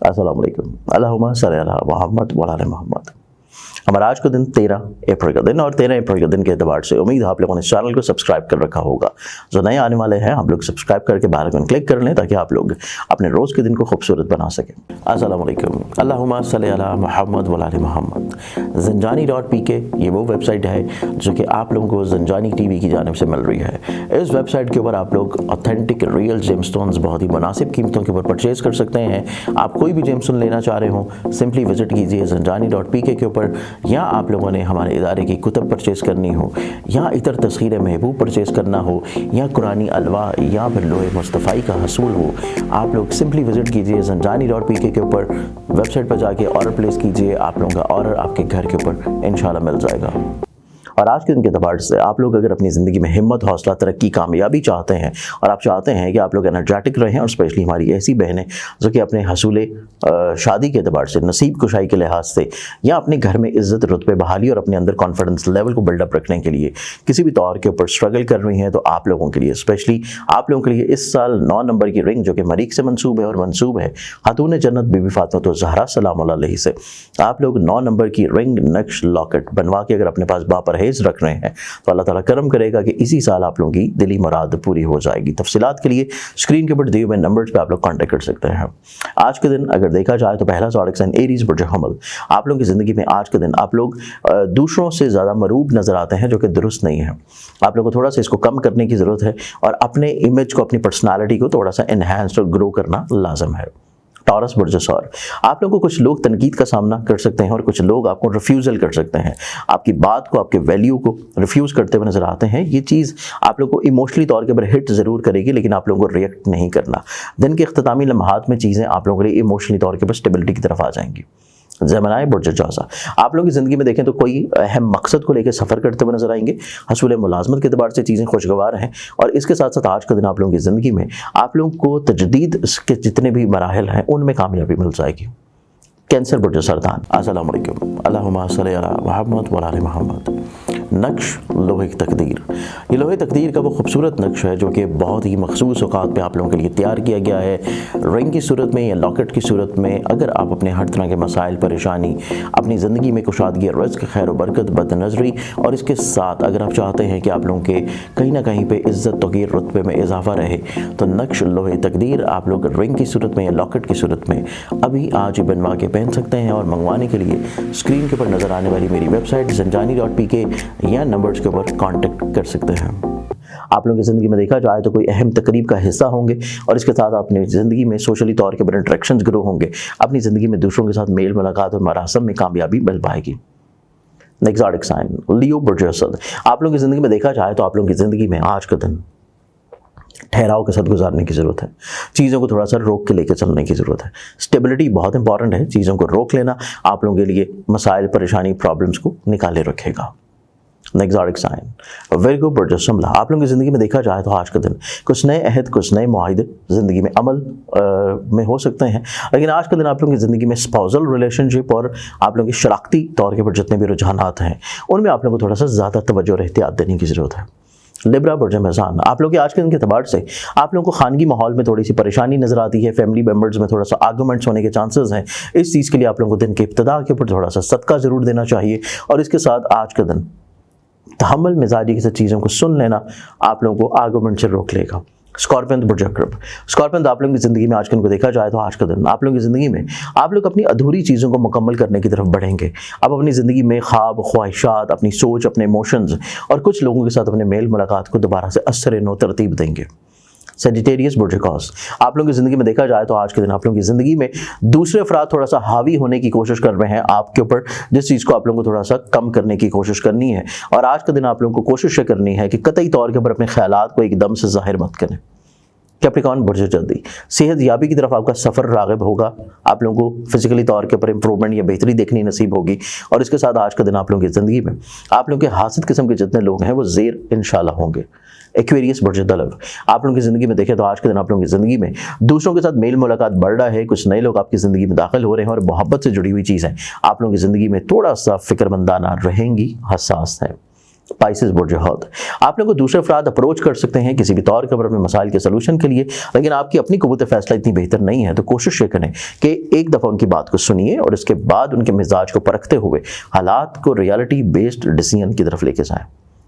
अस्सलाम वालेकुम। अल्लाहुम्मा सल्ली अला मुहम्मद व अला मुहम्मद। हमारा आज का दिन 13 अप्रैल का दिन, और 13 अप्रैल के दिन के एतबार से उम्मीद है आप लोगों ने इस चैनल को सब्सक्राइब कर रखा होगा। जो नए आने वाले हैं आप लोग सब्सक्राइब करके बेल आइकन क्लिक कर लें ताकि आप लोग अपने रोज़ के दिन को खूबसूरत बना सकें। अस्सलाम वालेकुम। अल्लाहुम्मा सल्ली अला मुहम्मद व अला मुहम्मद। ज़ंजानी.pk ये वो वेबसाइट है जो कि आप लोगों को ज़ंजानी टीवी की जानिब से मिल रही है। इस वेबसाइट के ऊपर आप लोग ऑथेंटिक रियल जेमस्टोन्स बहुत ही मुनासिब कीमतों के ऊपर परचेज़ कर सकते हैं। आप कोई भी जेमस्टोन लेना चाह रहे हो सिंपली विजिट कीजिए ज़ंजानी.pk के ऊपर, या आप लोगों ने हमारे इदारे की कुतब परचेज़ करनी हो, या इतर तस्खीर महबूब परचेज़ करना हो, या कुरानी अलवा, या फिर लोहे मुस्तफ़ाई का हसूल हो, आप लोग सिंपली विजिट कीजिए ज़ंजानी.pk के ऊपर। वेबसाइट पर जाके ऑर्डर प्लेस कीजिए, आप लोगों का ऑर्डर आपके घर के ऊपर इंशाल्लाह मिल जाएगा। और आज के दिन के एतबार से आप लोग अगर अपनी ज़िंदगी में हिम्मत, हौसला, तरक्की, कामयाबी चाहते हैं, और आप चाहते हैं कि आप लोग एनर्जेटिक रहें, और स्पेशली हमारी ऐसी बहनें जो कि अपने हसूले शादी के एतबार से, नसीब कुशाई के लिहाज से, या अपने घर में इज़्ज़त, रुतबे, बहाली और अपने अंदर कॉन्फिडेंस लेवल को बिल्डअप रखने के लिए किसी भी तौर के ऊपर स्ट्रगल कर रही हैं, तो आप लोगों के लिए, स्पेशली आप लोगों के लिए इस साल 9 नंबर की रिंग जो कि मरीक से मंसूब है, और मंसूब है खातून जन्नत बीबी फातिमा ज़हरा सलाम अलैहा से, आप लोग 9 नंबर की रिंग, नक्श, लॉकेट बनवा के अगर अपने पास बापरहेज रख रहे हैं तो अल्लाह ताला करम करेगा कि इसी साल आप लोगों की दिली मुराद पूरी हो जाएगी। तफसीलात के लिए स्क्रीन के ऊपर दिए हुए नंबर्स पे आप लोग कांटेक्ट कर सकते हैं। आज के दिन अगर देखा जाए तो पहला ज़ोडिक साइन एरीज बुर्ज हमल। आप लोगों की ज़िंदगी में आज के दिन आप लोग दूसरों से ज़्यादा मरूब नज़र आते हैं, जो कि दुरुस्त नहीं है। आप लोगों को थोड़ा सा इसको कम करने की ज़रूरत है, और अपने इमेज को, अपनी पर्सनालिटी को थोड़ा सा इन्हांस और ग्रो करना लाजम है। टॉरस बुर्ज सौर। आप लोगों को कुछ लोग तनकीद का सामना कर सकते हैं, और कुछ लोग आपको रिफ्यूज़ल कर सकते हैं, आपकी बात को, आपके वैल्यू को रिफ्यूज़ करते हुए नजर आते हैं। ये चीज़ आप लोगों को इमोशनली तौर के ऊपर हिट ज़रूर करेगी, लेकिन आप लोगों को रिएक्ट नहीं करना। दिन के इख्तितामी लम्हात में चीज़ें आप लोगों के लिए इमोशनली तौर के ऊपर स्टेबिलिटी की तरफ आ जाएंगी। ज़ेमिनी बुर्ज जौज़ा। आप लोग की ज़िंदगी में देखें तो कोई अहम मकसद को लेकर सफ़र करते हुए नजर आएंगे। हसूल मुलाजमत के अतबार से चीज़ें खुशगवार हैं, और इसके साथ साथ आज का दिन आप लोगों की ज़िंदगी में आप लोगों को तजदीद के जितने भी मराहिल हैं उनमें कामयाबी मिल जाएगी। कैंसर बुर्ज सरदान। अस्सलाम वालेकुम। अल्लाहुम्मा सल्ली अला मुहम्मद व अला मुहम्मद। नक्श लोहे की तकदीर। ये लोहे तकदीर का वो खूबसूरत नक्श है जो कि बहुत ही मखसूस औकात पे आप लोगों के लिए तैयार किया गया है। रिंग की सूरत में या लॉकेट की सूरत में, अगर आप अपने हर तरह के मसाइल, परेशानी, अपनी ज़िंदगी में कुशादगी, रिज़्क़, खैर व बरकत, बदनज़री, और इसके साथ अगर आप चाहते हैं कि आप लोगों के कहीं ना कहीं पे इज़्ज़त, तौक़ीर, रुतबे में इजाफा रहे, तो नक्श लोहे तकदीर आप लोग रिंग की सूरत में या लॉकेट की सूरत में अभी आज ही बनवा के पहन सकते हैं। और मंगवाने के लिए स्क्रीन के ऊपर नज़र आने वाली मेरी वेबसाइट ज़ंजानी.pk या नंबर्स के ऊपर कांटेक्ट कर सकते हैं। आप लोगों की ज़िंदगी में देखा जाए तो कोई अहम तकरीब का हिस्सा होंगे, और इसके साथ अपनी ज़िंदगी में सोशली तौर के ऊपर इंटरेक्शंस ग्रो होंगे। अपनी ज़िंदगी में दूसरों के साथ मेल मुलाकात और मरासम में कामयाबी मिल पाएगी। ज़ोडिक साइन लियो बुर्ज असद। आप लोगों की ज़िंदगी में देखा जाए तो आप लोगों की ज़िंदगी में आज का दिन ठहराव के साथ गुजारने की ज़रूरत है। चीज़ों को थोड़ा सा रोक के लेकर चलने की ज़रूरत है। स्टेबिलिटी बहुत इंपॉर्टेंट है। चीज़ों को रोक लेना आप लोगों के लिए मसाइल, परेशानी, प्रॉब्लम्स को निकाले रखेगा। ज़ोडिक साइन वर्गो बुर्ज शिमला। आप लोगों की ज़िंदगी में देखा जाए तो आज का दिन कुछ नए अहद, कुछ नए मुआहिदे ज़िंदगी में अमल में हो सकते हैं, लेकिन आज का दिन आप लोगों की ज़िंदगी में स्पाउसल रिलेशनशिप और आप लोगों की शराकती तौर के ऊपर जितने भी रुझानात हैं उनमें आप लोगों को थोड़ा सा ज़्यादा तवज्जो और एहतियात देने की ज़रूरत है। लिब्रा बुर्ज मेज़ान। आप लोग के आज के दिन के एतबार से आप लोगों को खानगी माहौल में थोड़ी सी परेशानी नजर आती है। फैमिली मेंबर्स में थोड़ा सा आर्गुमेंट्स होने के चांसेस हैं। इस चीज़ के लिए आप लोगों को दिन के इब्तिदा के ऊपर थोड़ा सा सदका ज़रूर देना चाहिए, और इसके साथ आज का दिन तहम्मुल मिजाजी की चीज़ों को सुन लेना आप लोगों को आर्गुमेंट से रोक लेगा। स्कॉर्पियन बुर्ज अक़रब। स्कॉर्पियन आप लोगों की ज़िंदगी में आज के दिन को देखा जाए तो आज का दिन आप लोगों की ज़िंदगी में आप लोग अपनी अधूरी चीज़ों को मुकम्मल करने की तरफ बढ़ेंगे। आप अपनी ज़िंदगी में ख्वाब, ख्वाहिशात, अपनी सोच, अपने इमोशंस और कुछ लोगों के साथ अपने मेल मुलाकात को दोबारा से असर नो तरतीब देंगे। सेजिटेरियस बुर्ज कौस। आप लोगों की ज़िंदगी में देखा जाए तो आज के दिन आप लोगों की ज़िंदगी में दूसरे अफराद थोड़ा सा हावी होने की कोशिश कर रहे हैं आपके ऊपर, जिस चीज़ को आप लोगों को थोड़ा सा कम करने की कोशिश करनी है। और आज का दिन आप लोगों को कोशिश करनी है कि कतई तौर के ऊपर अपने ख्यालात को एकदम से ज़ाहिर मत करें। कैप्रिकॉर्न बुर्ज जल्दी। सेहत याबी की तरफ आपका सफ़र राग़िब होगा। आप लोगों को फिजिकली तौर के ऊपर इंप्रूवमेंट या बेहतरी देखनी नसीब होगी, और इसके साथ आज का दिन आप लोगों की ज़िंदगी में आप लोगों के हासिल किस्म के जितने लोग हैं वो ज़ेर इंशाल्लाह होंगे। एक्वेरियस बुर्ज दलव। आप लोगों की ज़िंदगी में देखें तो आज के दिन आप लोगों की ज़िंदगी में दूसरों के साथ मेल मुलाकात बढ़ रहा है। कुछ नए लोग आपकी ज़िंदगी में दाखिल हो रहे हैं, और मोहब्बत से जुड़ी हुई चीज़ें आप लोगों की ज़िंदगी में थोड़ा सा फ़िक्रमंदाना रहेंगी, हसास है। स्पाइसेस बुरजहद। आप लोग को दूसरे अफराद अप्रोच कर सकते हैं किसी भी तौर पर अपने मसाइल के सलूशन के लिए, लेकिन आपकी अपनी क़ुव्वत फैसला इतनी बेहतर नहीं है, तो कोशिश ये करें कि एक दफ़ा उनकी बात को सुनिए और इसके बाद उनके मिजाज को परखते हुए हालात को रियलिटी बेस्ड डिसीजन की तरफ लेके जाएं।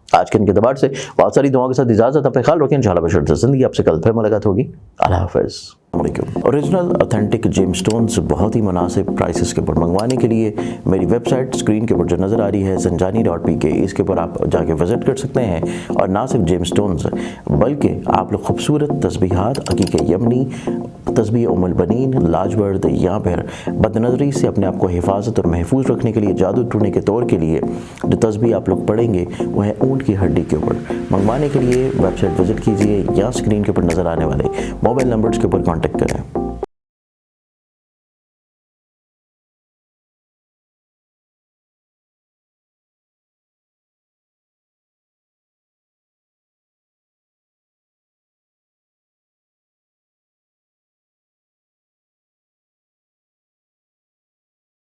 आज के इनके दबार से बहुत सारी दुआओं के साथ इजाज़त, अपने ख्याल रखें, इंशाअल्लाह बशरत ज़िंदगी। आपसे कल फिर मुलाकात होगी। अल्लाह हाफ़िज़। ओरिजिनल ऑथेंटिक जेमस्टोन्स बहुत ही मुनासिब प्राइसेस के ऊपर मंगवाने के लिए मेरी वेबसाइट स्क्रीन के ऊपर जो नज़र आ रही है zanjani.pk, इसके ऊपर आप जाके विज़िट कर सकते हैं। और ना सिर्फ जेमस्टोन्स बल्कि आप लोग खूबसूरत तस्बीहात, अकीक़ यमनी, तस्बीह उम्मुल बनीन, लाजवर्द या फिर बदनज़री से अपने आप को हिफाजत और महफूज रखने के लिए, जादू टूटने के तौर के लिए जो तस्बीह आप लोग पढ़ेंगे वो है ऊँट की हड्डी के ऊपर। मंगवाने के लिए वेबसाइट विज़िट कीजिए या स्क्रीन के ऊपर नज़र आने वाले मोबाइल नंबर्स के ऊपर कॉन्टेक्ट करें।